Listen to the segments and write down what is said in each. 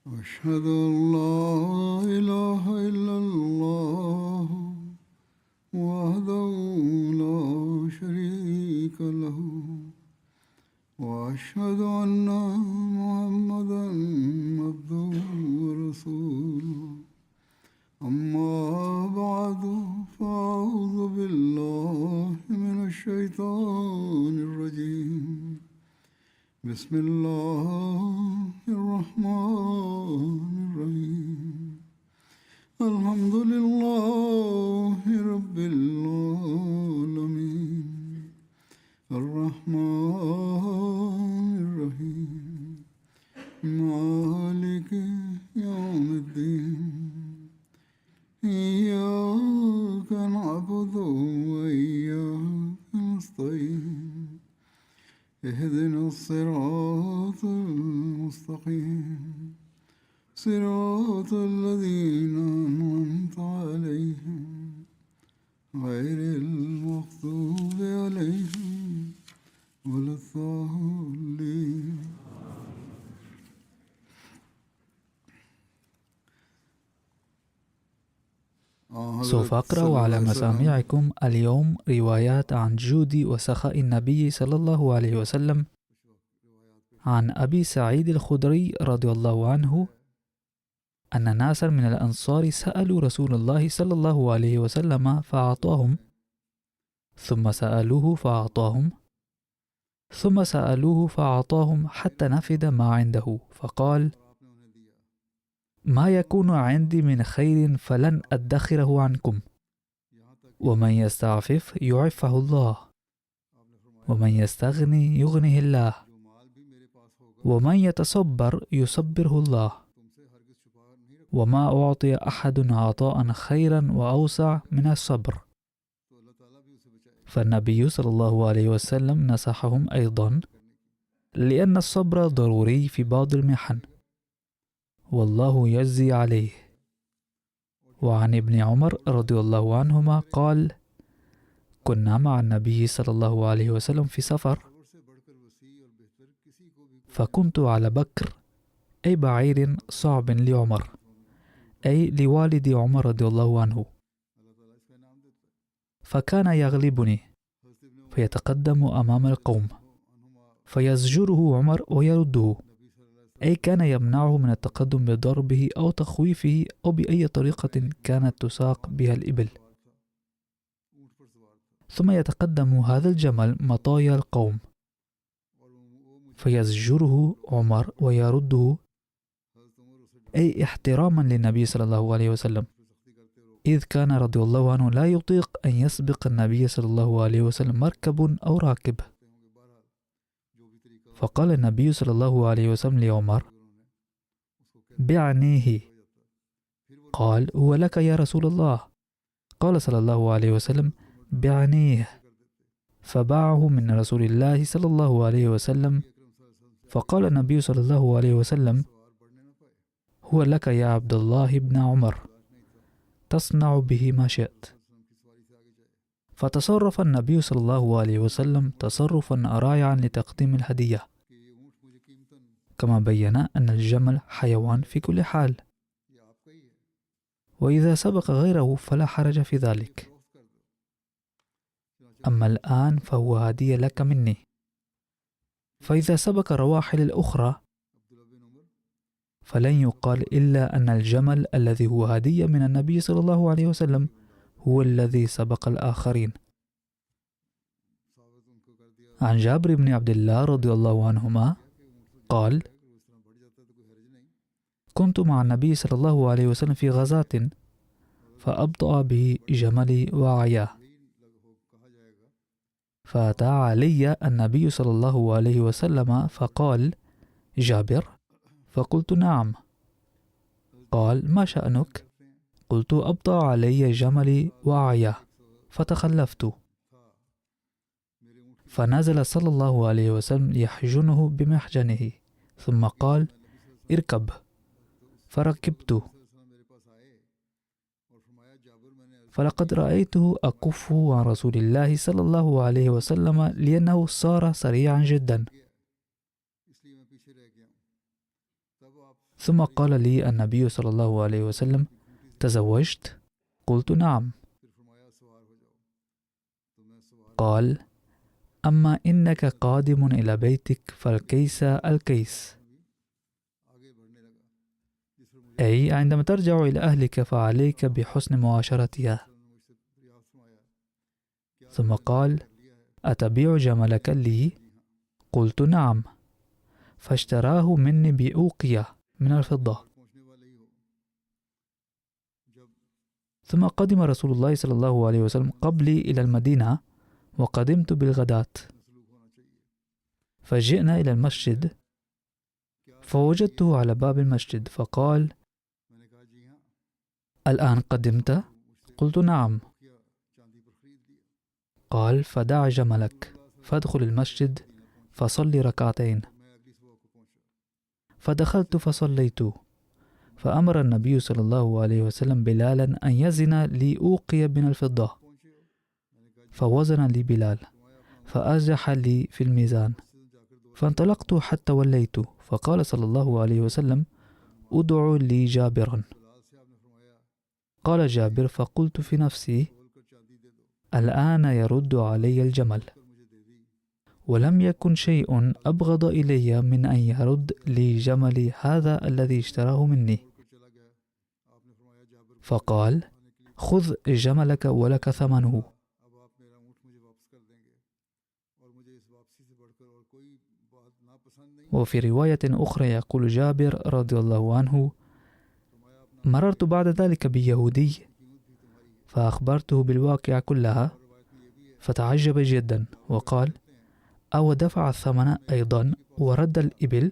أشهد أن لا إله إلا الله وحده لا شريك له وأشهد أن محمدا عبده ورسوله أما بعد فأعوذ بالله من الشيطان الرجيم بسم الله الرحمن الرحيم الحمد لله رب العالمين الرحمن الرحيم مالك يوم الدين إياك نعبد وإياك نستعين اهدنا الصراط المستقيم صراط الذين أنعمت عليهم غير المغضوب عليهم ولا الضالين. سوف أقرأ على مسامعكم اليوم روايات عن جود وسخاء النبي صلى الله عليه وسلم عن أبي سعيد الخدري رضي الله عنه أن ناسا من الأنصار سألوا رسول الله صلى الله عليه وسلم فأعطاهم، ثم سألوه فأعطاهم، ثم سألوه فأعطاهم حتى نفد ما عنده، فقال: ما يكون عندي من خير فلن أدخره عنكم، ومن يستعفف يعفه الله، ومن يستغني يغنه الله، ومن يتصبر يصبره الله، وما أعطي أحد عطاء خيرا وأوسع من الصبر. فالنبي صلى الله عليه وسلم نصحهم أيضا لأن الصبر ضروري في بعض المحن، والله يجزي عليه. وعن ابن عمر رضي الله عنهما قال: كنا مع النبي صلى الله عليه وسلم في سفر، فكنت على بكر أي بعير صعب لعمر، أي لوالد عمر رضي الله عنه، فكان يغلبني فيتقدم أمام القوم فيزجره عمر ويرده، أي كان يمنعه من التقدم بضربه أو تخويفه أو بأي طريقة كانت تساق بها الإبل. ثم يتقدم هذا الجمل مطايا القوم فيزجره عمر ويرده، أي احتراما للنبي صلى الله عليه وسلم، إذ كان رضي الله عنه لا يطيق أن يسبق النبي صلى الله عليه وسلم مركب أو راكب. فقال النبي صلى الله عليه وسلم لعمر: بعنيه. قال: هو لك يا رسول الله. قال صلى الله عليه وسلم: بعنيه. فباعه من رسول الله صلى الله عليه وسلم. فقال النبي صلى الله عليه وسلم: هو لك يا عبد الله بن عمر، تصنع به ما شئت. فتصرف النبي صلى الله عليه وسلم تصرفا رائعا لتقديم الهدية، كما بين أن الجمل حيوان في كل حال، وإذا سبق غيره فلا حرج في ذلك. أما الآن فهو هدية لك مني. فإذا سبق الرواحل الأخرى فلن يقال إلا أن الجمل الذي هو هدية من النبي صلى الله عليه وسلم هو الذي سبق الآخرين. عن جابر بن عبد الله رضي الله عنهما قال: كنت مع النبي صلى الله عليه وسلم في غزاة، فأبطأ به جملي وعياه، فأتى علي النبي صلى الله عليه وسلم فقال: جابر؟ فقلت: نعم. قال: ما شأنك؟ قلت: أبطأ علي جملي وعياه فتخلفت. فنزل صلى الله عليه وسلم يحجنه بمحجنه، ثم قال: اركب. فركبت، فلقد رأيته أكف عن رسول الله صلى الله عليه وسلم لأنه صار سريعا جدا. ثم قال لي النبي صلى الله عليه وسلم: تزوجت؟ قلت: نعم. قال: أما إنك قادم إلى بيتك فالكيس الكيس، أي عندما ترجع إلى أهلك فعليك بحسن معاشرتها. ثم قال: أتبيع جملك لي؟ قلت: نعم. فاشتراه مني بأوقية من الفضة. ثم قدم رسول الله صلى الله عليه وسلم قبلي إلى المدينة، وقدمت بالغداة، فجئنا إلى المسجد فوجدته على باب المسجد، فقال: الآن قدمت؟ قلت: نعم. قال: فدع جملك فادخل المسجد فصلي ركعتين. فدخلت فصليت، فأمر النبي صلى الله عليه وسلم بلالا أن يزن لي أوقية من الفضة، فوزن لي بلال فأرجح لي في الميزان. فانطلقت حتى وليت، فقال صلى الله عليه وسلم: ادعوا لي جابرا. قال جابر: فقلت في نفسي: الآن يرد علي الجمل. ولم يكن شيء أبغض إلي من أن يرد لي جملي هذا الذي اشتراه مني. فقال: خذ جملك ولك ثمنه. وفي رواية أخرى يقول جابر رضي الله عنه: مررت بعد ذلك بيهودي فأخبرته بالواقعة كلها، فتعجب جدا وقال: أو دفع الثمن أيضا ورد الإبل؟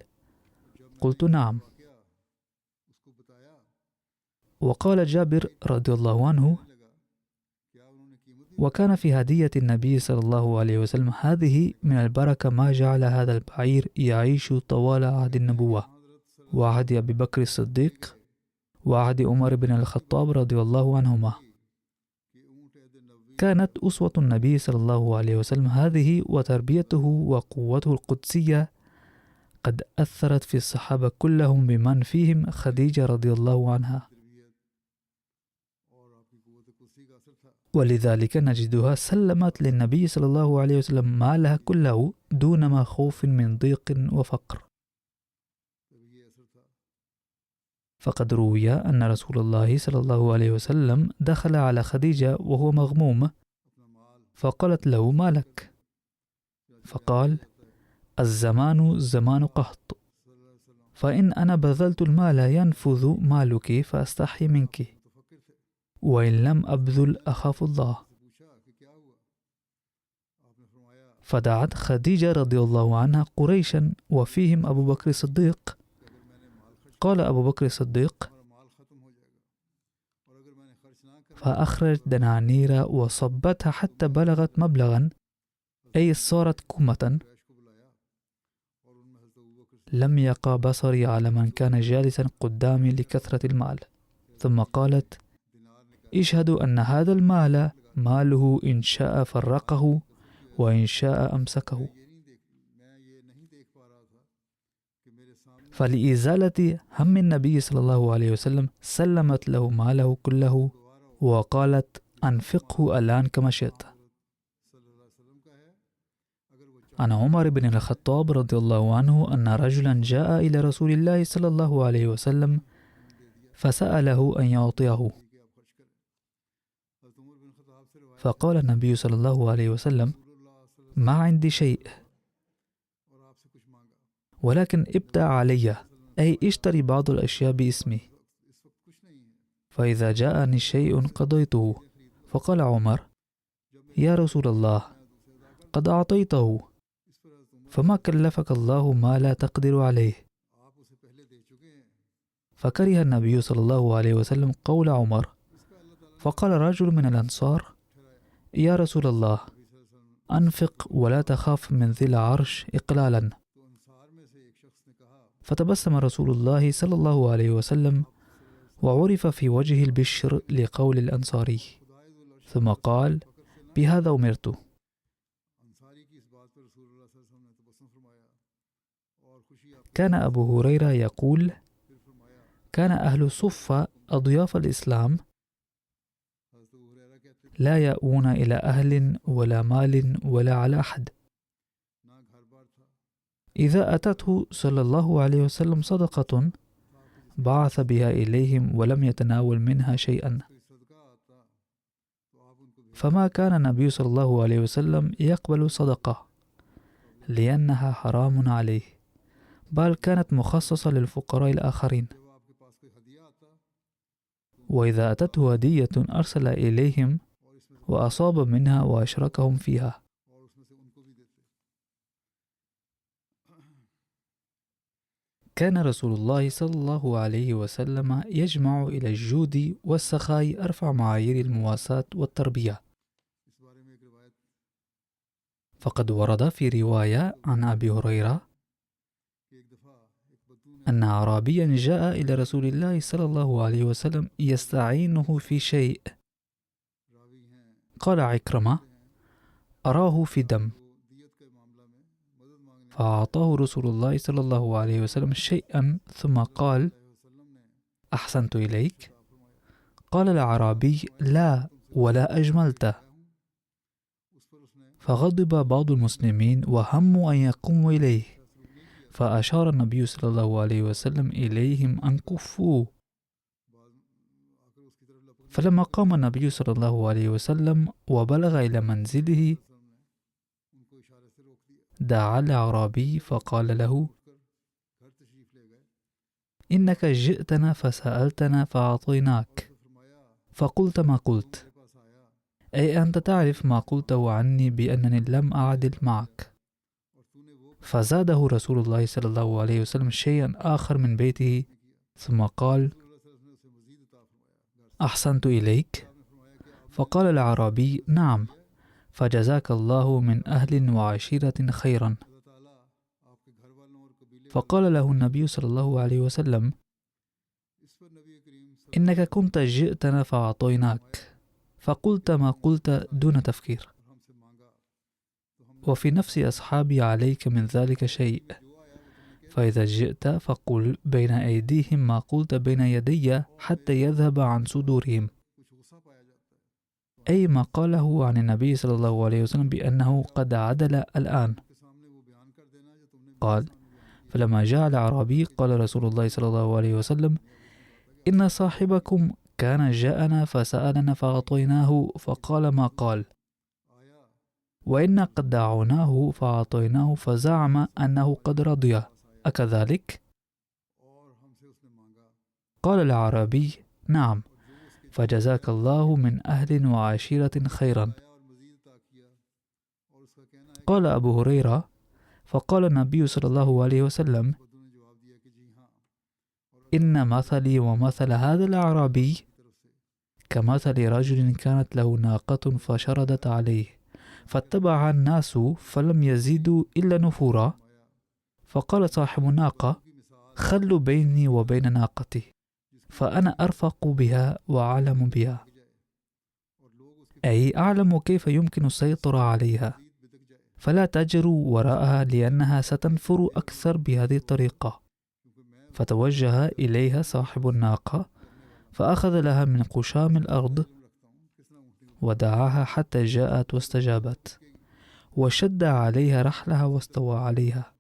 قلت: نعم. وقال جابر رضي الله عنه: وكان في هدية النبي صلى الله عليه وسلم هذه من البركة ما جعل هذا البعير يعيش طوال عهد النبوة وعهد أبي بكر الصديق وعهد عمر بن الخطاب رضي الله عنهما. كانت أسوة النبي صلى الله عليه وسلم هذه، وتربيته وقوته القدسية قد أثرت في الصحابة كلهم بمن فيهم خديجة رضي الله عنها، ولذلك نجدها سلمت للنبي صلى الله عليه وسلم مالها كله دون ما خوف من ضيق وفقر. فقد روي أن رسول الله صلى الله عليه وسلم دخل على خديجة وهو مغموم، فقالت له: ما لك؟ فقال: الزمان زمان قحط، فإن أنا بذلت المال ينفذ مالك فأستحي منك، وإن لم أبذل أخاف الله. فدعت خديجة رضي الله عنها قريشا وفيهم أبو بكر الصديق. قال أبو بكر الصديق: فأخرج دنانير وصبتها حتى بلغت مبلغا، أي صارت كومة، لم يقع بصري على من كان جالسا قدامي لكثرة المال. ثم قالت: اشهدوا أن هذا المال ماله إن شاء فرقه وإن شاء أمسكه. فلإزالة هم النبي صلى الله عليه وسلم سلمت له ماله كله وقالت: أنفقه الآن كما شئت. عن عمر بن الخطاب رضي الله عنه أن رجلا جاء إلى رسول الله صلى الله عليه وسلم فسأله أن يعطيه، فقال النبي صلى الله عليه وسلم: ما عندي شيء، ولكن ابدأ علي، أي اشتري بعض الأشياء باسمي، فإذا جاءني شيء قضيته. فقال عمر: يا رسول الله، قد أعطيته، فما كلفك الله ما لا تقدر عليه. فكره النبي صلى الله عليه وسلم قول عمر، فقال رجل من الأنصار: يا رسول الله، أنفق ولا تخاف من ذي العرش إقلالا. فتبسم رسول الله صلى الله عليه وسلم وعرف في وجهه البشر لقول الأنصاري، ثم قال: بهذا أمرت. كان أبو هريرة يقول: كان أهل صفة أضياف الإسلام لا يأوون إلى أهل ولا مال ولا على أحد. إذا أتته صلى الله عليه وسلم صدقة بعث بها إليهم ولم يتناول منها شيئا. فما كان النبي صلى الله عليه وسلم يقبل صدقة لأنها حرام عليه، بل كانت مخصصة للفقراء الآخرين. وإذا أتته هدية أرسل إليهم وأصاب منها وأشركهم فيها. كان رسول الله صلى الله عليه وسلم يجمع إلى الجود والسخاء أرفع معايير المواساة والتربية. فقد ورد في رواية عن أبي هريرة أن أعرابيا جاء إلى رسول الله صلى الله عليه وسلم يستعينه في شيء. قال عكرمة: أراه في دم. فأعطاه رسول الله صلى الله عليه وسلم شيئا ثم قال: أحسنت إليك؟ قال الأعرابي: لا، ولا أجملته. فغضب بعض المسلمين وهموا أن يقوموا إليه، فأشار النبي صلى الله عليه وسلم إليهم أن كفوا. فلما قام النبي صلى الله عليه وسلم وبلغ إلى منزله دعا الأعرابي فقال له: إنك جئتنا فسألتنا فأعطيناك، فقلت ما قلت، أي أنت تعرف ما قلته عني بأنني لم أعدل معك. فزاده رسول الله صلى الله عليه وسلم شيئا آخر من بيته ثم قال: أحسنت إليك؟ فقال الأعرابي: نعم، فجزاك الله من أهل وعشيرة خيرا. فقال له النبي صلى الله عليه وسلم: إنك كنت جئتنا فأعطيناك، فقلت ما قلت دون تفكير، وفي نفس أصحابي عليك من ذلك شيء، فإذا جئت فقل بين أيديهم ما قلت بين يدي حتى يذهب عن صدورهم، أي ما قاله عن النبي صلى الله عليه وسلم بأنه قد عدل الآن. قال: فلما جاء الأعرابي قال رسول الله صلى الله عليه وسلم: إن صاحبكم كان جاءنا فسألنا فأعطيناه فقال ما قال، وإن قد دعوناه فأعطيناه فزعم أنه قد رضي، أكذلك؟ قال الأعرابي: نعم، فجزاك الله من أهل وعشيرة خيرا. قال أبو هريرة: فقال النبي صلى الله عليه وسلم: إن مثلي ومثل هذا الأعرابي كمثل رجل كانت له ناقة فشردت عليه، فاتبعها الناس فلم يزيدوا إلا نفورا، فقال صاحب الناقة: خلوا بيني وبين ناقتي، فأنا أرفق بها وأعلم بها، أي أعلم كيف يمكن السيطرة عليها، فلا تجروا وراءها لأنها ستنفر أكثر بهذه الطريقة. فتوجه إليها صاحب الناقة فأخذ لها من قشام الأرض ودعاها حتى جاءت واستجابت، وشد عليها رحلها واستوى عليها،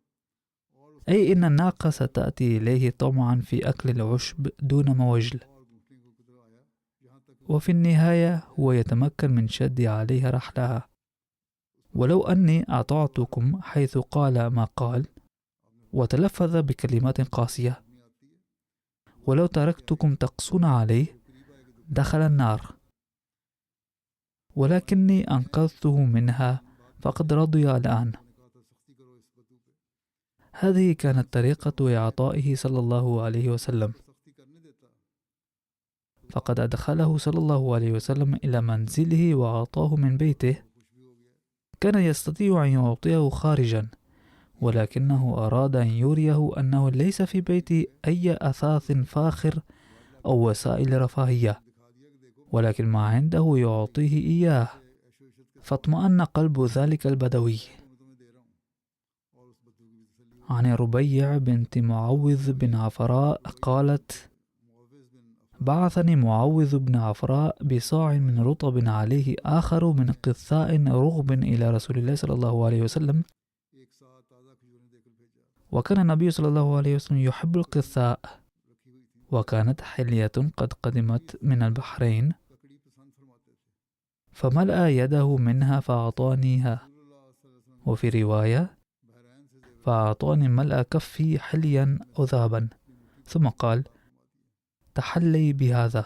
أي إن الناقة ستأتي إليه طمعا في أكل العشب دون موجل، وفي النهاية هو يتمكن من شد عليها رحلها. ولو أني أطعتكم حيث قال ما قال وتلفظ بكلمات قاسية، ولو تركتكم تقصون عليه دخل النار، ولكني أنقذته منها فقد رضي الآن. هذه كانت طريقة إعطائه صلى الله عليه وسلم. فقد أدخله صلى الله عليه وسلم إلى منزله وأعطاه من بيته. كان يستطيع أن يعطيه خارجا، ولكنه أراد أن يريه أنه ليس في بيته أي أثاث فاخر أو وسائل رفاهية، ولكن ما عنده يعطيه إياه. فاطمأن قلب ذلك البدوي. عن ربيع بنت معوذ بن عفراء قالت: بعثني معوذ بن عفراء بصاع من رطب عليه آخر من قثاء رغب إلى رسول الله صلى الله عليه وسلم. وكان النبي صلى الله عليه وسلم يحب القثاء، وكانت حلية قد قدمت من البحرين، فملأ يده منها فأعطانيها. وفي رواية فأعطاني ملأ كفي حليا أو ذهبا، ثم قال: تحلي بهذا.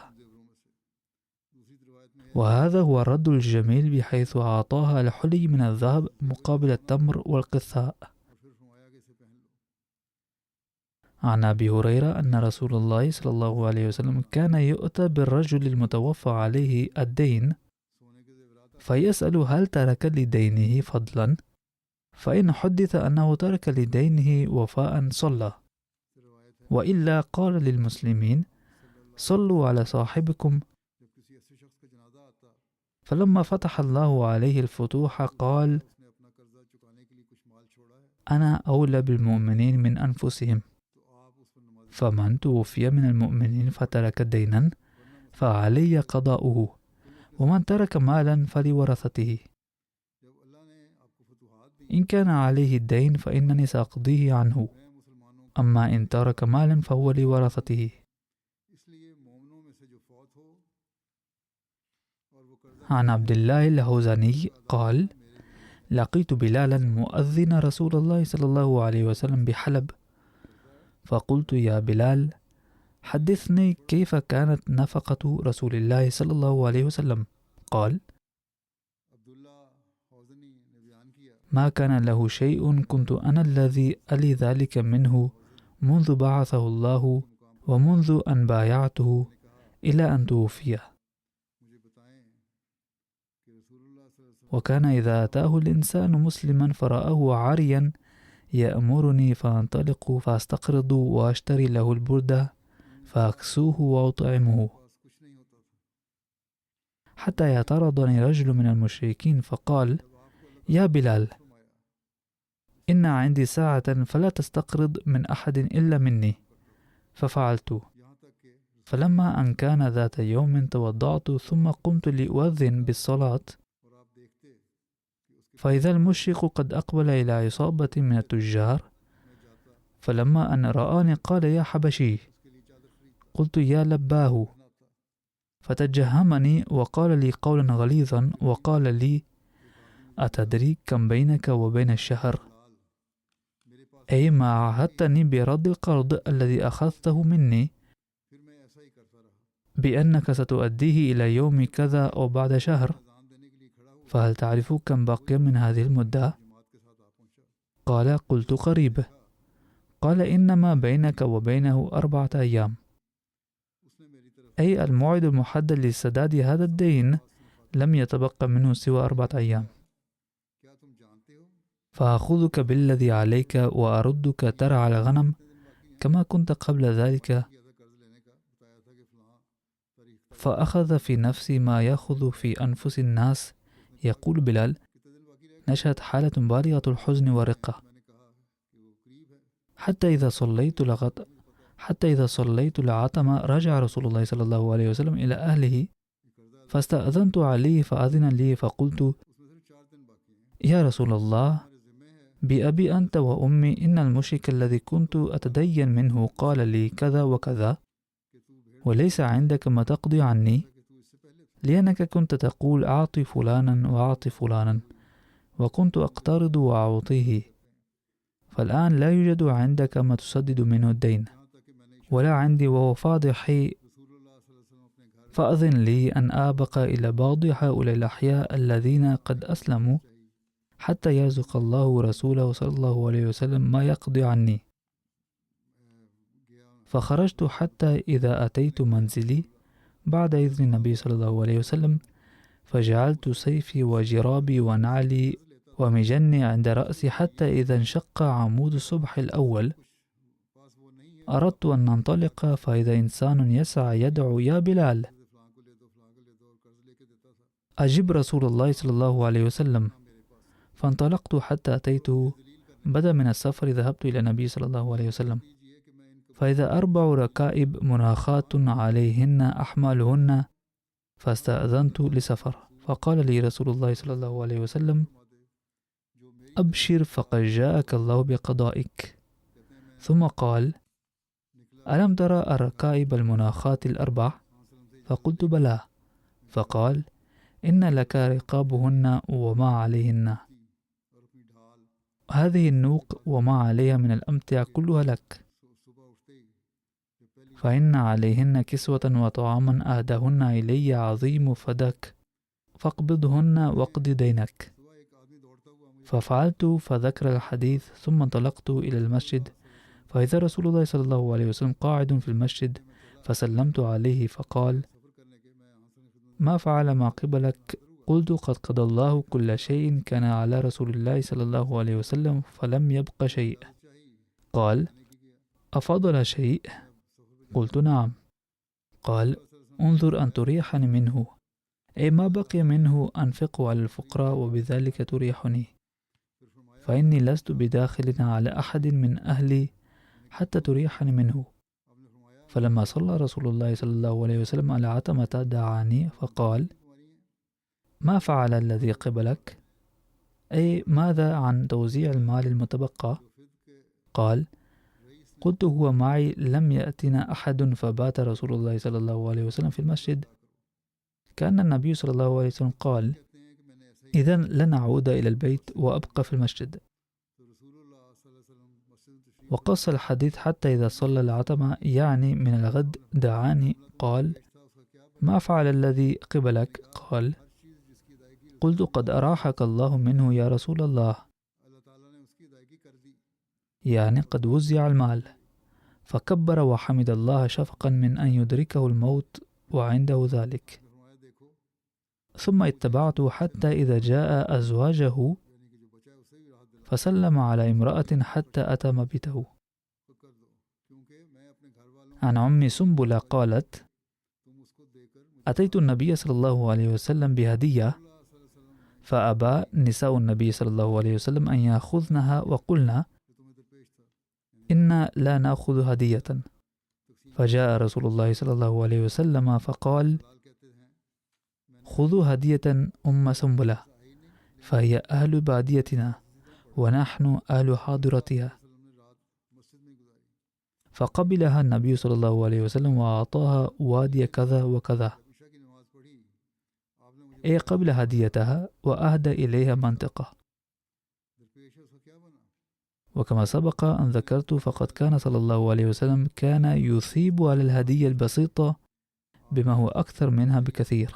وهذا هو الرد الجميل، بحيث أعطاها الحلي من الذهب مقابل التمر والقثاء. عن أبي هريرة أن رسول الله صلى الله عليه وسلم كان يؤتى بالرجل المتوفى عليه الدين فيسأل: هل ترك لدينه فضلا؟ فإن حدث أنه ترك لدينه وفاء صلى، وإلا قال للمسلمين: صلوا على صاحبكم. فلما فتح الله عليه الفتوح قال: أنا أولى بالمؤمنين من أنفسهم. فمن توفي من المؤمنين فترك دينا فعلي قضاؤه، ومن ترك مالا فلورثته. إن كان عليه الدين فإنني سأقضيه عنه، أما إن ترك مالا فهو لورثته. عن عبد الله الهوزاني قال: لقيت بلالا مؤذن رسول الله صلى الله عليه وسلم بحلب، فقلت: يا بلال، حدثني كيف كانت نفقة رسول الله صلى الله عليه وسلم. قال: ما كان له شيء كنت أنا الذي ألي ذلك منه منذ بعثه الله ومنذ أن بايعته إلى أن توفي. وكان إذا أتاه الإنسان مسلما فرآه عاريا يأمرني فأنطلق فأستقرض وأشتري له البردة فأكسوه وأطعمه، حتى يعترضني رجل من المشركين فقال: يا بلال، إن عندي ساعة فلا تستقرض من أحد إلا مني. ففعلت. فلما أن كان ذات يوم توضعت ثم قمت لأؤذن بالصلاة، فإذا المشرك قد أقبل إلى عصابة من التجار، فلما أن رآني قال: يا حبشي. قلت: يا لباه. فتجهمني وقال لي قولا غليظا، وقال لي: أتدري كم بينك وبين الشهر؟ أي ما عهدتني برد القرض الذي أخذته مني بأنك ستؤديه إلى يوم كذا أو بعد شهر، فهل تعرف كم بقي من هذه المدة؟ قال: قلت: قريب. قال: إنما بينك وبينه 4 أيام، أي الموعد المحدد لسداد هذا الدين لم يتبقى منه سوى 4 أيام، فأخذك بالذي عليك وأردك ترعى الغنم كما كنت قبل ذلك. فأخذ في نفسي ما يأخذ في أنفس الناس. يقول بلال: نشأت حالة بالغة الحزن والرقة، حتى إذا صليت العتمة رجع رسول الله صلى الله عليه وسلم إلى أهله، فاستأذنت عليه فأذن لي، فقلت: يا رسول الله، بأبي أنت وأمي، إن المشرك الذي كنت أتدين منه قال لي كذا وكذا، وليس عندك ما تقضي عني، لأنك كنت تقول: أعطي فلانا وأعطي فلانا، وكنت أقترض وأعطيه، فالآن لا يوجد عندك ما تسدد منه الدين، ولا عندي وهو فاضحي، فأذن لي أن آبق إلى بعض هؤلاء الأحياء الذين قد أسلموا حتى يرزق الله رسوله صلى الله عليه وسلم ما يقضي عني. فخرجت حتى إذا أتيت منزلي بعد إذن النبي صلى الله عليه وسلم، فجعلت سيفي وجرابي ونعلي ومجني عند رأسي، حتى إذا انشق عمود الصبح الأول أردت أن ننطلق، فإذا إنسان يسعى يدعو: يا بلال، أجب رسول الله صلى الله عليه وسلم. فانطلقت حتى أتيته. بدأ من السفر ذهبت إلى النبي صلى الله عليه وسلم، فإذا 4 ركائب مناخات عليهن أحمالهن فاستأذنت لسفر، فقال لي رسول الله صلى الله عليه وسلم: أبشر فقد جاءك الله بقضائك. ثم قال: ألم ترى الركائب المناخات ال4؟ فقلت: بلى. فقال: إن لك رقابهن وما عليهن، هذه النوق وما عليها من الأمتع كلها لك، فإن عليهن كسوة وطعاما أهدهن إلي عظيم فدك، فاقبضهن واقض دينك. ففعلت، فذكر الحديث، ثم انطلقت إلى المسجد، فإذا رسول الله صلى الله عليه وسلم قاعد في المسجد، فسلمت عليه فقال: ما فعل ما قبلك؟ قلت: قد قضى الله كل شيء كان على رسول الله صلى الله عليه وسلم فلم يبق شيء. قال: أفضل شيء؟ قلت: نعم. قال: انظر أن تريحني منه، أي ما بقي منه أنفقه على الفقراء وبذلك تريحني، فإني لست بداخل على أحد من أهلي حتى تريحني منه. فلما صلى رسول الله صلى الله عليه وسلم على عتمة دعاني فقال: ما فعل الذي قبلك؟ أي ماذا عن توزيع المال المتبقى؟ قال: قلت: هو معي، لم يأتنا أحد، فبات رسول الله صلى الله عليه وسلم في المسجد. كان النبي صلى الله عليه وسلم قال: إذن لن أعود إلى البيت وأبقى في المسجد. وقص الحديث حتى إذا صلى العتمة، يعني من الغد، دعاني. قال: ما فعل الذي قبلك؟ قال: قلت: قد أراحك الله منه يا رسول الله، يعني قد وزع المال. فكبر وحمد الله شفقا من أن يدركه الموت وعنده ذلك. ثم اتبعته حتى إذا جاء أزواجه فسلم على امرأة حتى أتى مبيته. عن أم سنبلة قالت: أتيت النبي صلى الله عليه وسلم بهدية، فأبى نساء النبي صلى الله عليه وسلم أن يأخذنها، وقلنا: إنا لا نأخذ هدية. فجاء رسول الله صلى الله عليه وسلم فقال: خذوا هدية أم سنبلة، فهي أهل باديتنا ونحن أهل حاضرتها. فقبلها النبي صلى الله عليه وسلم وأعطاها وادي كذا وكذا، أي قبل هديتها، وأهدى إليها منطقة. وكما سبق أن ذكرت، فقد كان صلى الله عليه وسلم كان يثيب على الهدية البسيطة بما هو أكثر منها بكثير.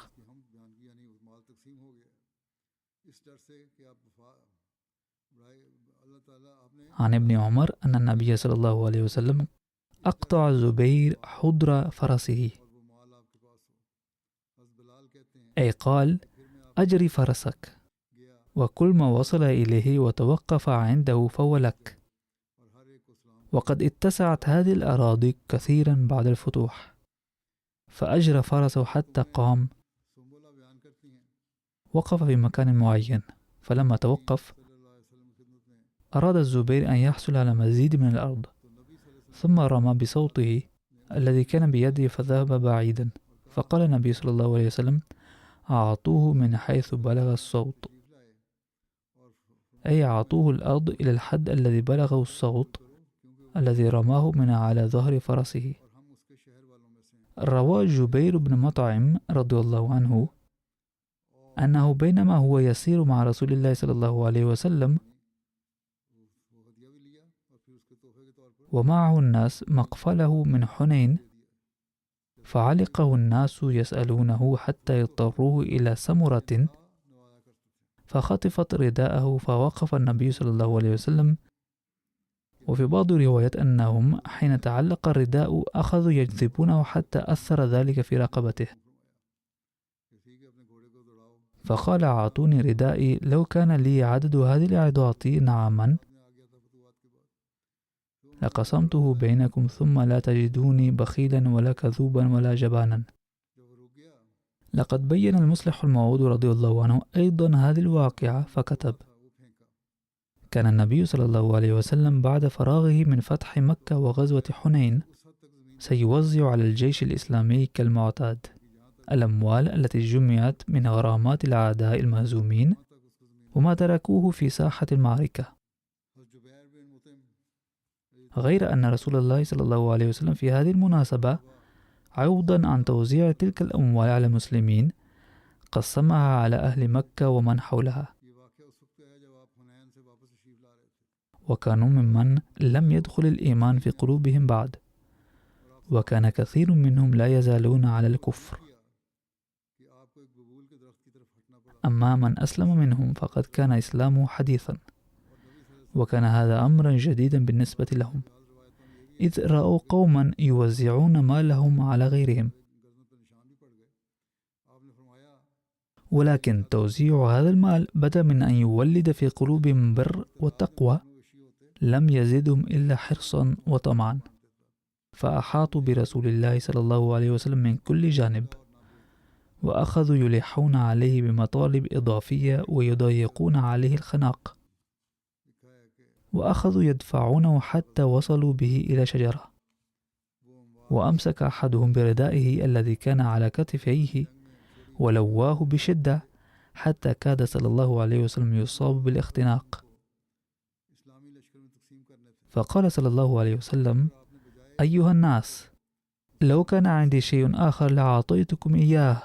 عن ابن عمر أن النبي صلى الله عليه وسلم أقطع زبير حضر فرسه، أي قال: أجري فرسك، وكل ما وصل إليه وتوقف عنده فهو لك. وقد اتسعت هذه الأراضي كثيرا بعد الفتوح، فأجرى فرسه حتى قام، وقف في مكان معين، فلما توقف أراد الزبير أن يحصل على مزيد من الأرض، ثم رمى بصوته الذي كان بيده فذهب بعيدا. فقال النبي صلى الله عليه وسلم: أعطوه من حيث بلغ الصوت، أي أعطوه الأرض إلى الحد الذي بلغه الصوت الذي رماه من على ظهر فرسه. روى جبير بن مطعم رضي الله عنه أنه بينما هو يسير مع رسول الله صلى الله عليه وسلم ومعه الناس مقفله من حنين، فعلقه الناس يسألونه حتى اضطروه إلى سمرة فخطفت رداءه، فوقف النبي صلى الله عليه وسلم. وفي بعض الروايات أنهم حين تعلق الرداء أخذوا يجذبونه حتى أثر ذلك في رقبته، فقال: أعطوني ردائي، لو كان لي عدد هذه العظات نعما لقسمته بينكم، ثم لا تجدوني بخيلا ولا كذوبا ولا جبانا. لقد بين المصلح الموعود رضي الله عنه أيضا هذه الواقعة فكتب: كان النبي صلى الله عليه وسلم بعد فراغه من فتح مكة وغزوة حنين سيوزع على الجيش الإسلامي كالمعتاد الأموال التي جمعت من غرامات الأعداء المهزومين وما تركوه في ساحة المعركة. غير أن رسول الله صلى الله عليه وسلم في هذه المناسبة عوضا عن توزيع تلك الأموال على المسلمين قسمها على أهل مكة ومن حولها، وكانوا ممن لم يدخل الإيمان في قلوبهم بعد، وكان كثير منهم لا يزالون على الكفر. أما من أسلم منهم فقد كان إسلامه حديثا، وكان هذا أمرا جديدا بالنسبة لهم، إذ رأوا قوما يوزعون مالهم على غيرهم. ولكن توزيع هذا المال بدأ من أن يولد في قلوبهم بر والتقوى لم يزدهم إلا حرصا وطمعا، فأحاطوا برسول الله صلى الله عليه وسلم من كل جانب، وأخذوا يلحون عليه بمطالب إضافية ويضيقون عليه الخناق، وأخذوا يدفعونه حتى وصلوا به إلى شجرة، وأمسك أحدهم بردائه الذي كان على كتفيه ولواه بشدة حتى كاد صلى الله عليه وسلم يصاب بالاختناق. فقال صلى الله عليه وسلم: أيها الناس، لو كان عندي شيء آخر لأعطيتكم إياه،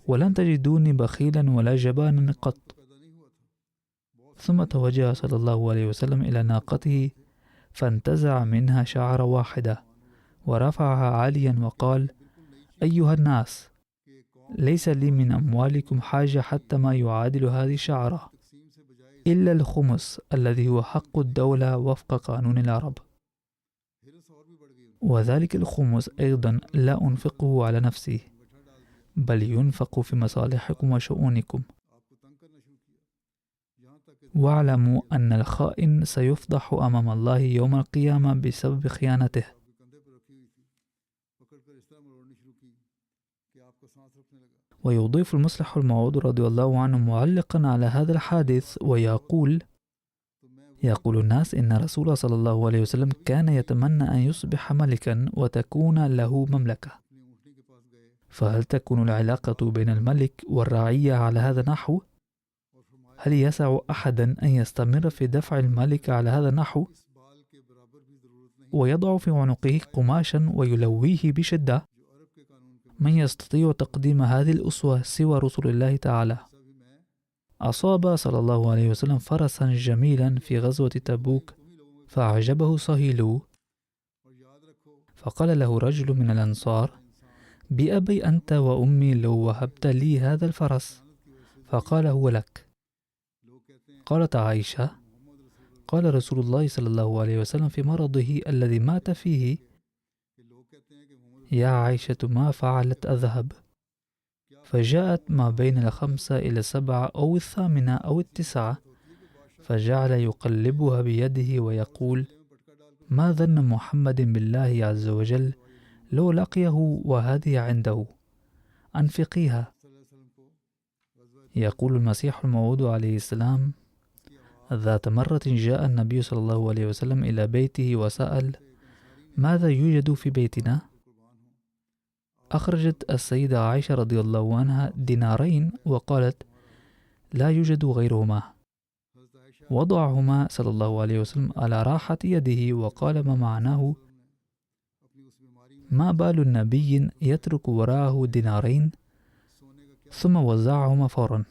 ولن تجدوني بخيلا ولا جبانا قط. ثم توجه صلى الله عليه وسلم إلى ناقته فانتزع منها شعرة واحدة ورفعها عاليا وقال: أيها الناس، ليس لي من أموالكم حاجة حتى ما يعادل هذه الشعرة إلا الخمس الذي هو حق الدولة وفق قانون العرب، وذلك الخمس أيضا لا أنفقه على نفسي، بل ينفق في مصالحكم وشؤونكم. واعلموا أن الخائن سيفضح أمام الله يوم القيامة بسبب خيانته. ويضيف المصلح الموعود رضي الله عنه معلقا على هذا الحادث ويقول: يقول الناس إن رسول صلى الله عليه وسلم كان يتمنى أن يصبح ملكا وتكون له مملكة، فهل تكون العلاقة بين الملك والرعية على هذا النحو؟ هل يسع أحدا أن يستمر في دفع الملك على هذا النحو ويضع في عنقه قماشا ويلويه بشدة؟ من يستطيع تقديم هذه الأسوة سوى رسول الله تعالى؟ أصاب صلى الله عليه وسلم فرسا جميلا في غزوة تبوك فأعجبه صهيله، فقال له رجل من الأنصار: بأبي أنت وأمي لو وهبت لي هذا الفرس. فقال: هو لك. قالت عائشة: قال رسول الله صلى الله عليه وسلم في مرضه الذي مات فيه: يا عائشة، ما فعلت أذهب؟ فجاءت ما بين 5 إلى 7 أو 8 أو 9، فجعل يقلبها بيده ويقول: ما ظن محمد بالله عز وجل لو لقيه وهذه عنده، أنفقيها. يقول المسيح الموعود عليه السلام: ذات مرة جاء النبي صلى الله عليه وسلم إلى بيته وسأل: ماذا يوجد في بيتنا؟ أخرجت السيدة عائشة رضي الله عنها دينارين وقالت: لا يوجد غيرهما. وضعهما صلى الله عليه وسلم على راحة يده وقال ما معناه: ما بال النبي يترك وراءه دينارين؟ ثم وزعهما فورا.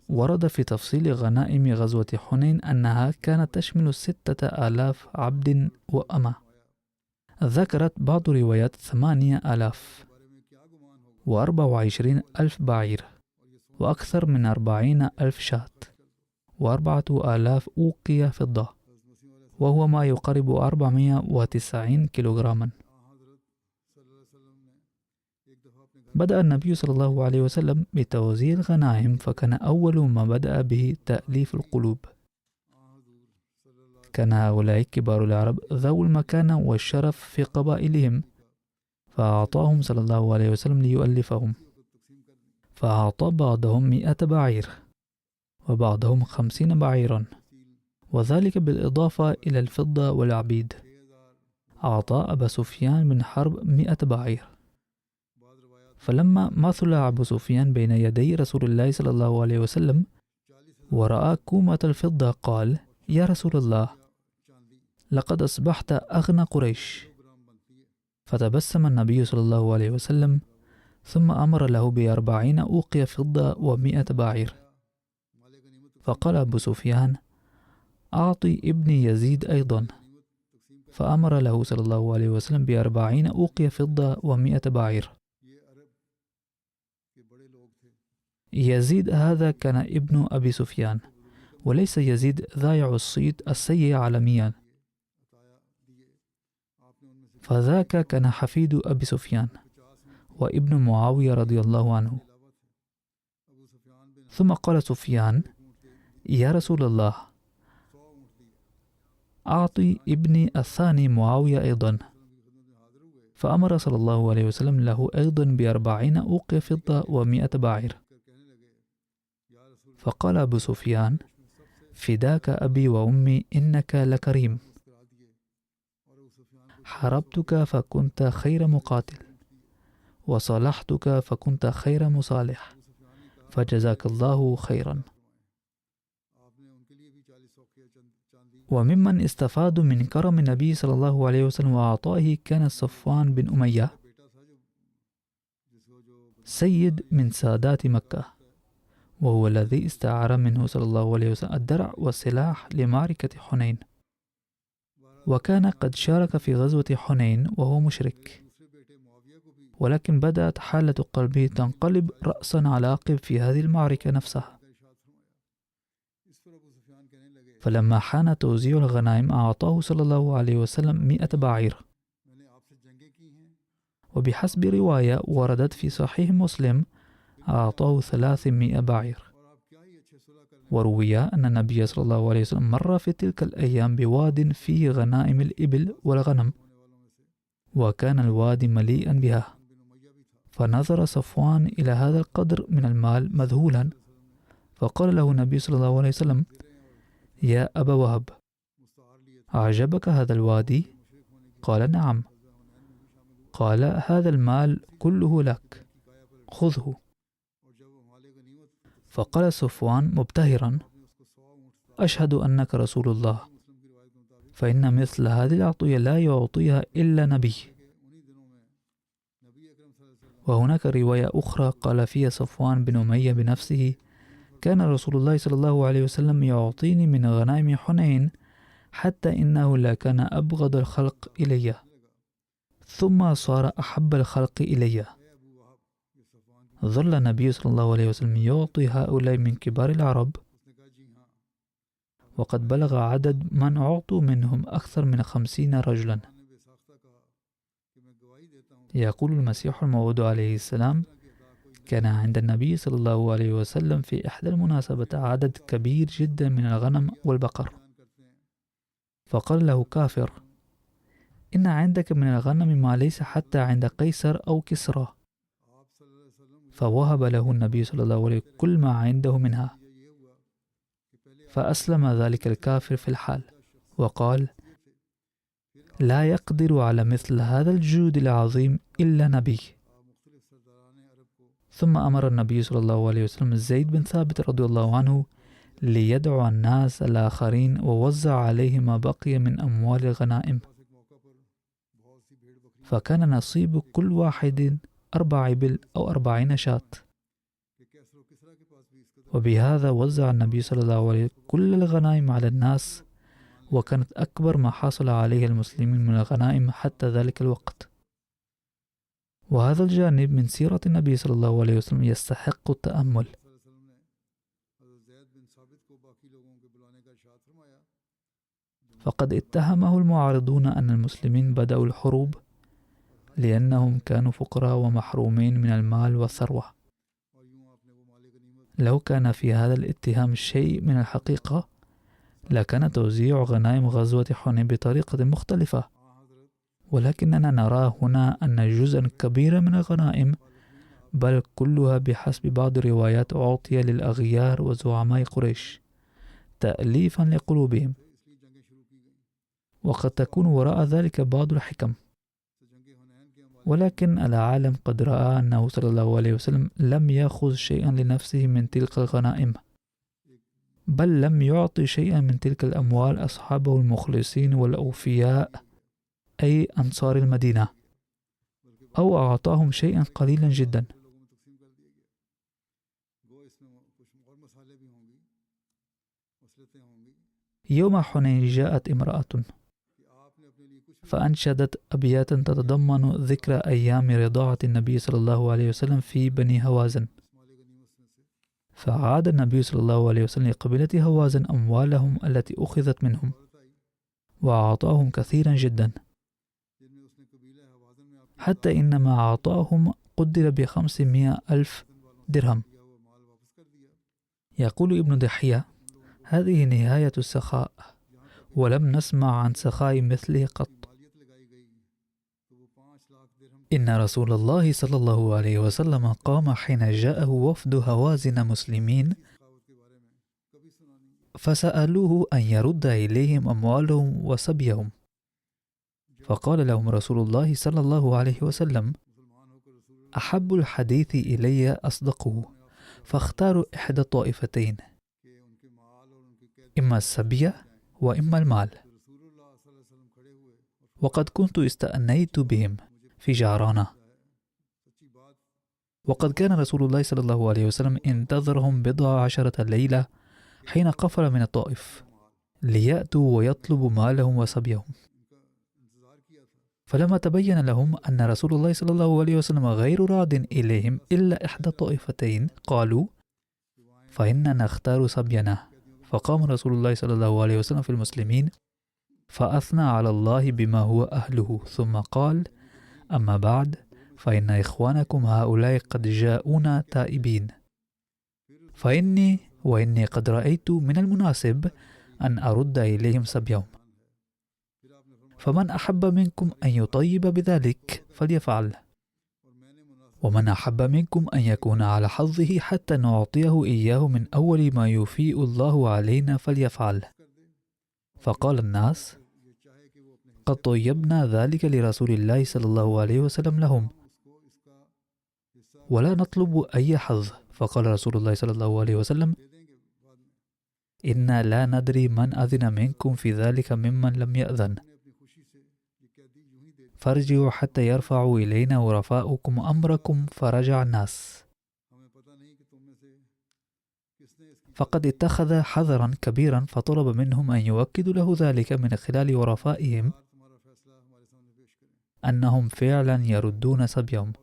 ورد في تفصيل غنائم غزوة حنين أنها كانت تشمل 6000 عبد وأمة. ذكرت بعض روايات 8000 و24,000 بعير، وأكثر من 40,000 شاة، و4,000 أوقية فضة، وهو ما يقارب 490 كيلوغراما. بدأ النبي صلى الله عليه وسلم بتوزيع الغنائم، فكان أول ما بدأ به تأليف القلوب. كان هؤلاء كبار العرب ذو المكانة والشرف في قبائلهم، فأعطاهم صلى الله عليه وسلم ليؤلفهم، فأعطى بعضهم 100 بعير وبعضهم 50 بعيرا، وذلك بالإضافة إلى الفضة والعبيد. أعطى أبا سفيان بن حرب 100 بعير. فلما مثل أبو سفيان بين يدي رسول الله صلى الله عليه وسلم ورأى كومة الفضة قال: يا رسول الله، لقد أصبحت أغنى قريش. فتبسم النبي صلى الله عليه وسلم ثم أمر له ب40 أوقية فضة و100 بعير. فقال أبو سفيان: أعطي ابني يزيد أيضا. فأمر له صلى الله عليه وسلم ب40 أوقية فضة و100 بعير. يزيد هذا كان ابن أبي سفيان، وليس يزيد ذايع الصيت السيء عالميا، فذاك كان حفيد أبي سفيان وابن معاوية رضي الله عنه. ثم قال سفيان: يا رسول الله، أعطي ابني الثاني معاوية أيضا. فأمر صلى الله عليه وسلم له أيضا ب40 أوقية فضة و100 بعير. فقال أبو سفيان: فداك أبي وأمي، إنك لكريم. حاربتك فكنت خير مقاتل، وصالحتك فكنت خير مصالح، فجزاك الله خيرا. وممن استفادوا من كرم النبي صلى الله عليه وسلم وعطائه كان صفوان بن أمية، سيد من سادات مكة، وهو الذي استعار منه صلى الله عليه وسلم الدرع والسلاح لمعركة حنين، وكان قد شارك في غزوة حنين وهو مشرك، ولكن بدأت حالة قلبه تنقلب رأسا على عقب في هذه المعركة نفسها. فلما حان توزيع الغنائم أعطاه صلى الله عليه وسلم 100 بعير. وبحسب رواية وردت في صحيح مسلم أعطاه 300 بعير. وروي أن النبي صلى الله عليه وسلم مر في تلك الأيام بواد فيه غنائم الإبل والغنم، وكان الوادي مليئا بها. فنظر صفوان إلى هذا القدر من المال مذهولا، فقال له النبي صلى الله عليه وسلم: يا أبا وهب، أعجبك هذا الوادي؟ قال: نعم. قال: هذا المال كله لك، خذه. فقال صفوان مبتهرا: أشهد أنك رسول الله، فإن مثل هذه العطية لا يعطيها إلا نبي. وهناك رواية أخرى قال فيها صفوان بن أمية بنفسه: كان رسول الله صلى الله عليه وسلم يعطيني من غنائم حنين حتى إنه لكان أبغض الخلق إلي، ثم صار أحب الخلق إلي. ظل النبي صلى الله عليه وسلم يعطي هؤلاء من كبار العرب، وقد بلغ عدد من أعطوا منهم أكثر من 50 رجلا. يقول المسيح الموعود عليه السلام: كان عند النبي صلى الله عليه وسلم في إحدى المناسبات عدد كبير جدا من الغنم والبقر، فقال له كافر: إن عندك من الغنم ما ليس حتى عند قيصر أو كسرى. فوهب له النبي صلى الله عليه وسلم كل ما عنده منها. فأسلم ذلك الكافر في الحال، وقال: لا يقدر على مثل هذا الجود العظيم إلا نبي. ثم أمر النبي صلى الله عليه وسلم زيد بن ثابت رضي الله عنه ليدعو الناس الآخرين ووزع عليهم ما بقي من أموال الغنائم، فكان نصيب كل واحد 4 إبل أو 40 شاة. وبهذا وزع النبي صلى الله عليه وسلم كل الغنائم على الناس، وكانت أكبر ما حصل عليه المسلمين من الغنائم حتى ذلك الوقت. وهذا الجانب من سيرة النبي صلى الله عليه وسلم يستحق التأمل. فقد اتهمه المعارضون أن المسلمين بدأوا الحروب لأنهم كانوا فقراء ومحرومين من المال والثروة. لو كان في هذا الاتهام شيء من الحقيقة لكان توزيع غنائم غزوة حنين بطريقة مختلفة، ولكننا نرى هنا أن جزءا كبيرا من الغنائم، بل كلها بحسب بعض الروايات، أعطي للأغيار وزعماء قريش تأليفا لقلوبهم. وقد تكون وراء ذلك بعض الحكم، ولكن العالم قد رأى أنه صلى الله عليه وسلم لم يأخذ شيئا لنفسه من تلك الغنائم، بل لم يعطي شيئا من تلك الأموال أصحابه المخلصين والأوفياء، أي أنصار المدينة، أو أعطاهم شيئا قليلا جدا. يوم حنين جاءت امرأة فأنشدت أبياتا تتضمن ذكر أيام رضاعة النبي صلى الله عليه وسلم في بني هوازن، فعاد النبي صلى الله عليه وسلم لقبيلة هوازن أموالهم التي أخذت منهم، وأعطاهم كثيرا جدا، حتى إن ما أعطاهم قدر ب500,000 درهم. يقول ابن دحية: هذه نهاية السخاء، ولم نسمع عن سخاء مثله قط. إن رسول الله صلى الله عليه وسلم قام حين جاءه وفد هوازن مسلمين فسألوه أن يرد إليهم أموالهم وسبيهم، فقال لهم رسول الله صلى الله عليه وسلم: أحب الحديث إلي أصدقه، فاختاروا إحدى الطائفتين، إما السبية وإما المال. وقد كنت استأنيت بهم في جعرانة، وقد كان رسول الله صلى الله عليه وسلم انتظرهم 10 ليلة حين قفل من الطائف ليأتوا ويطلبوا مالهم وسبيهم، فلما تبين لهم أن رسول الله صلى الله عليه وسلم غير راض إليهم إلا إحدى الطائفتين قالوا: فإننا نختار سبينا. فقام رسول الله صلى الله عليه وسلم في المسلمين فأثنى على الله بما هو أهله، ثم قال: أما بعد، فإن إخوانكم هؤلاء قد جاءونا تائبين، وإني قد رأيت من المناسب أن أرد إليهم سبيهم، فمن أحب منكم أن يطيب بذلك فليفعل، ومن أحب منكم أن يكون على حظه حتى نعطيه إياه من أول ما يفيء الله علينا فليفعل. فقال الناس: قد طيبنا ذلك لرسول الله صلى الله عليه وسلم لهم، ولا نطلب أي حظ. فقال رسول الله صلى الله عليه وسلم: إنا لا ندري من أذن منكم في ذلك ممن لم يأذن، فارجعوا حتى يرفعوا إلينا ورفاؤكم أمركم. فرجع الناس، فقد اتخذ حذرا كبيرا، فطلب منهم أن يؤكدوا له ذلك من خلال ورفائهم أنهم فعلا يردون سبيهم،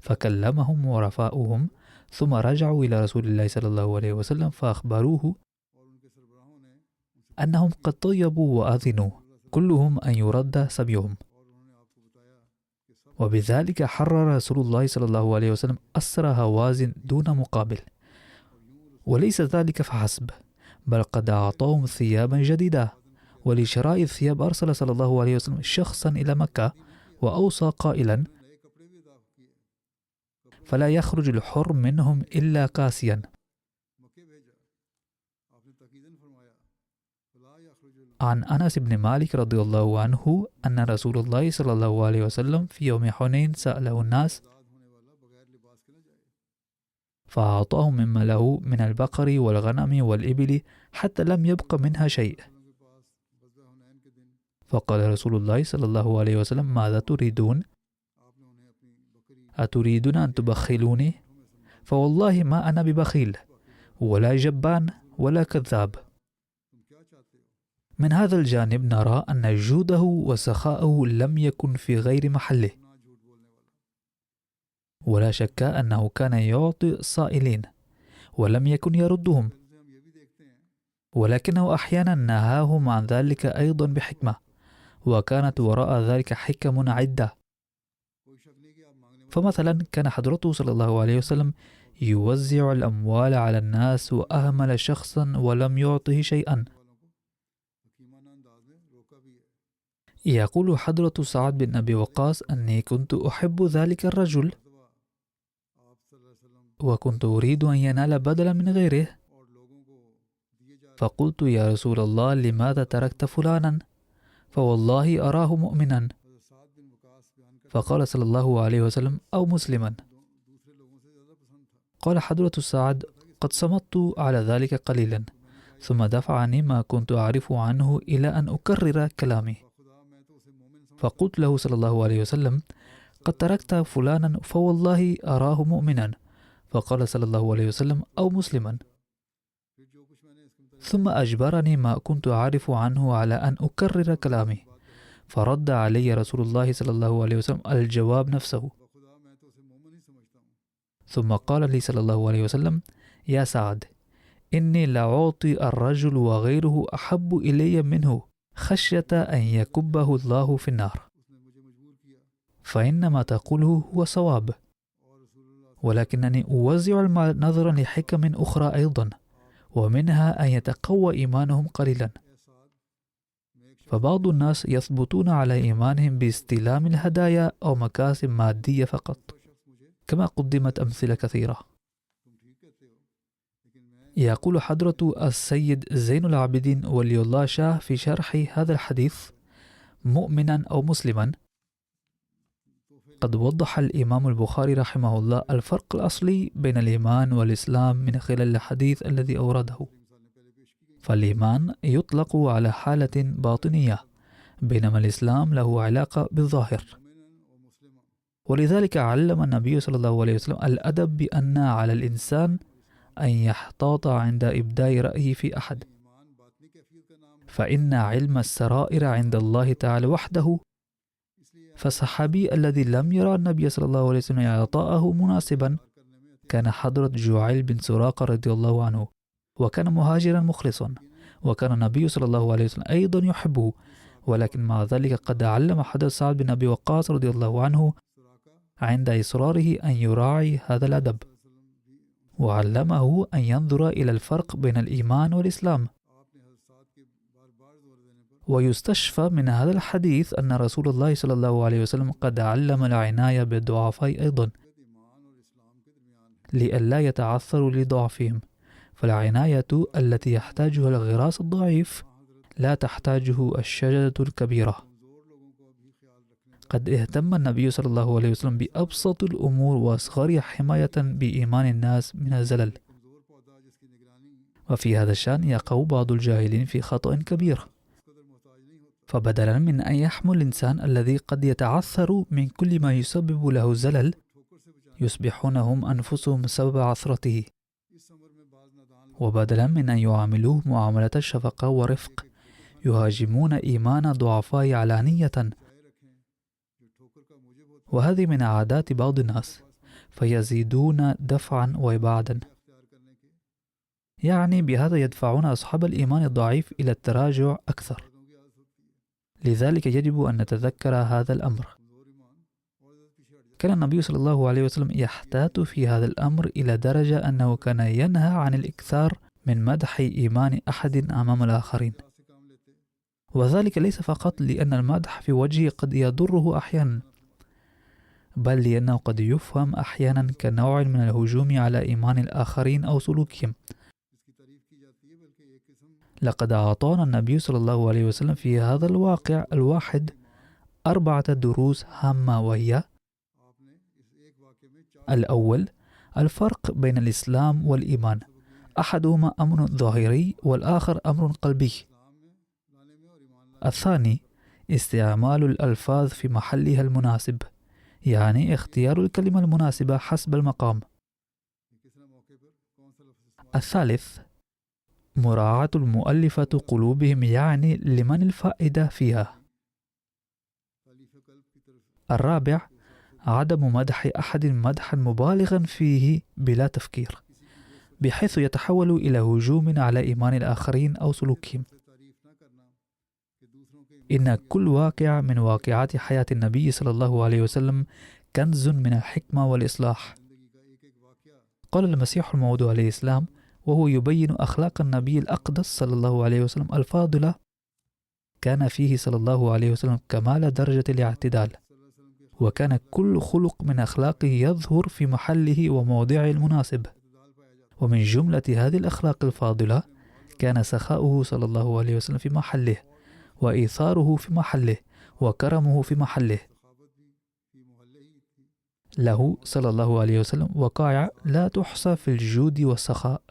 فكلمهم ورفاؤهم، ثم رجعوا إلى رسول الله صلى الله عليه وسلم فأخبروه أنهم قد طيبوا وأذنوا كلهم أن يرد سبيهم، وبذلك حرر رسول الله صلى الله عليه وسلم أسرى هوازن دون مقابل. وليس ذلك فحسب، بل قد أعطاهم ثيابا جديدة، ولشراء الثياب أرسل صلى الله عليه وسلم شخصا إلى مكة وأوصى قائلا: فلا يخرج الحر منهم إلا كاسيا. عن أنس بن مالك رضي الله عنه أن رسول الله صلى الله عليه وسلم في يوم حنين سأله الناس فأعطاهم مما له من البقر والغنم والإبل حتى لم يبق منها شيء، فقال رسول الله صلى الله عليه وسلم: ماذا تريدون؟ أتريدون أن تبخلوني؟ فوالله ما أنا ببخيل ولا جبان ولا كذاب. من هذا الجانب نرى أن جوده وسخاءه لم يكن في غير محله، ولا شك أنه كان يعطي السائلين ولم يكن يردهم، ولكنه أحيانا نهاهم عن ذلك أيضا بحكمة، وكانت وراء ذلك حكم عدة. فمثلا كان حضرته صلى الله عليه وسلم يوزع الأموال على الناس وأهمل شخصا ولم يعطه شيئا. يقول حضرة سعد بن أبي وقاص أني كنت أحب ذلك الرجل، وكنت أريد أن ينال بدلا من غيره، فقلت: يا رسول الله، لماذا تركت فلانا؟ فوالله أراه مؤمنا. فقال صلى الله عليه وسلم: أو مسلما. قال حضرة سعد: قد صمت على ذلك قليلا، ثم دفعني ما كنت أعرف عنه إلى أن أكرر كلامي. فقلت له صلى الله عليه وسلم: قد تركت فلانا فوالله أراه مؤمنا. فقال صلى الله عليه وسلم: أو مسلما. ثم أجبرني ما كنت أعرف عنه على أن أكرر كلامي، فرد علي رسول الله صلى الله عليه وسلم الجواب نفسه. ثم قال لي صلى الله عليه وسلم: يا سعد، إني لأعطي الرجل وغيره أحب إلي منه خشية أن يكبه الله في النار، فإن ما تقوله هو صواب، ولكنني أوزع النظر لحكم أخرى أيضا، ومنها أن يتقوى إيمانهم قليلا. فبعض الناس يثبتون على إيمانهم باستلام الهدايا أو مكاسب مادية فقط، كما قدمت أمثلة كثيرة. يقول حضرة السيد زين العابدين ولي الله شاه في شرح هذا الحديث: مؤمنا أو مسلما. قد وضح الإمام البخاري رحمه الله الفرق الأصلي بين الإيمان والإسلام من خلال الحديث الذي أورده. فالإيمان يطلق على حالة باطنية، بينما الإسلام له علاقة بالظاهر. ولذلك علم النبي صلى الله عليه وسلم الأدب بأن على الإنسان أن يحتاط عند إبداء رأيه في أحد، فإن علم السرائر عند الله تعالى وحده. فالصحابي الذي لم يرى النبي صلى الله عليه وسلم إعطاءه مناسبا كان حضرة جعيل بن سراقة رضي الله عنه، وكان مهاجرا مخلصا، وكان النبي صلى الله عليه وسلم أيضا يحبه، ولكن مع ذلك قد علم حضرة سعد بن أبي وقاص رضي الله عنه عند إصراره أن يراعي هذا الأدب، وعلمه أن ينظر إلى الفرق بين الإيمان والإسلام. ويستشفى من هذا الحديث أن رسول الله صلى الله عليه وسلم قد علم العناية بالضعفاء أيضا، لئلا يتعثروا لضعفهم. فالعناية التي يحتاجها الغراس الضعيف لا تحتاجه الشجرة الكبيرة. قد اهتم النبي صلى الله عليه وسلم بأبسط الأمور وأصغرها حماية بإيمان الناس من الزلل. وفي هذا الشأن يقع بعض الجاهلين في خطأ كبير، فبدلا من أن يحمل الإنسان الذي قد يتعثر من كل ما يسبب له زلل، يصبحون هم أنفسهم سبب عثرته. وبدلا من أن يعاملوه معاملة الشفقة ورفق، يهاجمون إيمان ضعفاء علانية. وهذه من عادات بعض الناس، فيزيدون دفعا وإبعادا، يعني بهذا يدفعون أصحاب الإيمان الضعيف إلى التراجع أكثر. لذلك يجب أن نتذكر هذا الأمر. كان النبي صلى الله عليه وسلم يحتاط في هذا الأمر إلى درجة أنه كان ينهى عن الإكثار من مدح إيمان أحد أمام الآخرين، وذلك ليس فقط لأن المدح في وجهه قد يضره أحيانا، بل لأنه قد يفهم أحيانا كنوع من الهجوم على إيمان الآخرين أو سلوكهم. لقد أعطانا النبي صلى الله عليه وسلم في هذا الواقع الواحد 4 دروس هامة، وهي: الأول، الفرق بين الإسلام والإيمان، أحدهما أمر ظاهري والآخر أمر قلبي. الثاني، استعمال الألفاظ في محلها المناسب، يعني اختيار الكلمة المناسبة حسب المقام. الثالث، مراعاة المؤلفة قلوبهم، يعني لمن الفائدة فيها. الرابع، عدم مدح أحد مدحا مبالغا فيه بلا تفكير، بحيث يتحول إلى هجوم على إيمان الآخرين أو سلوكهم. إن كل واقع من واقعات حياة النبي صلى الله عليه وسلم كنز من الحكمة والإصلاح. قال المسيح الموعود عليه السلام وهو يبين أخلاق النبي الأقدس صلى الله عليه وسلم الفاضلة: كان فيه صلى الله عليه وسلم كمال درجة الاعتدال، وكان كل خلق من أخلاقه يظهر في محله وموضعه المناسب. ومن جملة هذه الأخلاق الفاضلة كان سخاؤه صلى الله عليه وسلم في محله، وإيثاره في محله وكرمه في محله. له صلى الله عليه وسلم وقائع لا تحصى في الجود والسخاء،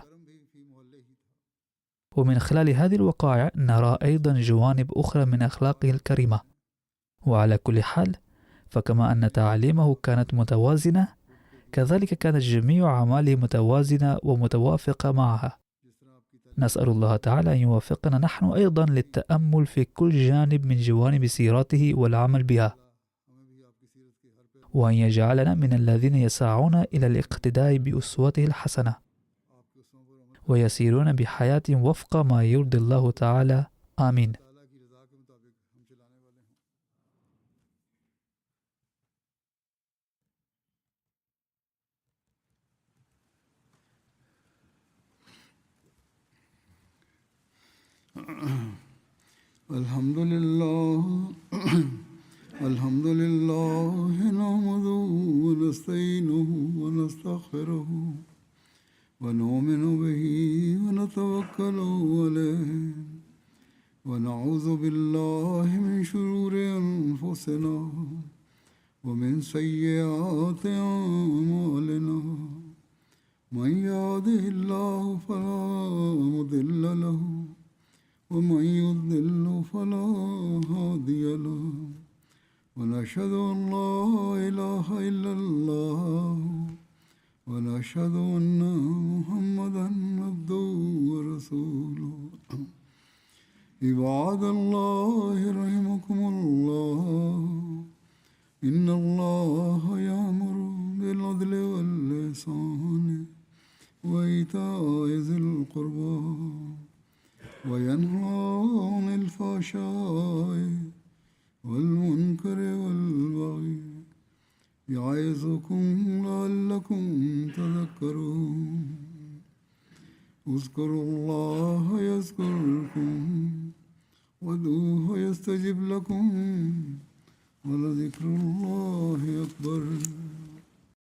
ومن خلال هذه الوقائع نرى أيضا جوانب أخرى من أخلاقه الكريمة. وعلى كل حال، فكما أن تعاليمه كانت متوازنة، كذلك كانت جميع أعماله متوازنة ومتوافقة معها. نسأل الله تعالى أن يوفقنا نحن أيضا للتأمل في كل جانب من جوانب سيرته والعمل بها، وأن يجعلنا من الذين يسعون إلى الاقتداء بأسوته الحسنة ويسيرون بحياة وفق ما يرضي الله تعالى. آمين. الحمد لله الحمد لله نحمده ونستعينه ونستغفره ونؤمن به ونتوكل عليه ونعوذ بالله من شرور أنفسنا ومن سيئات أعمالنا. من يهده الله فلا مضل له ومن يضلل فلا هادي له. ونشهد أن لا إله إلا الله ونشهد أن محمدا عبده ورسوله. عباد الله رحمكم الله، إن الله يأمر بالعدل والإحسان وإيتاء ذي القربى وينهى عن الفحشاء والمنكر والبغي يعظكم لعلكم تذكرون. اذكروا الله يذكركم وادعوه يستجب لكم ولذكر الله أكبر.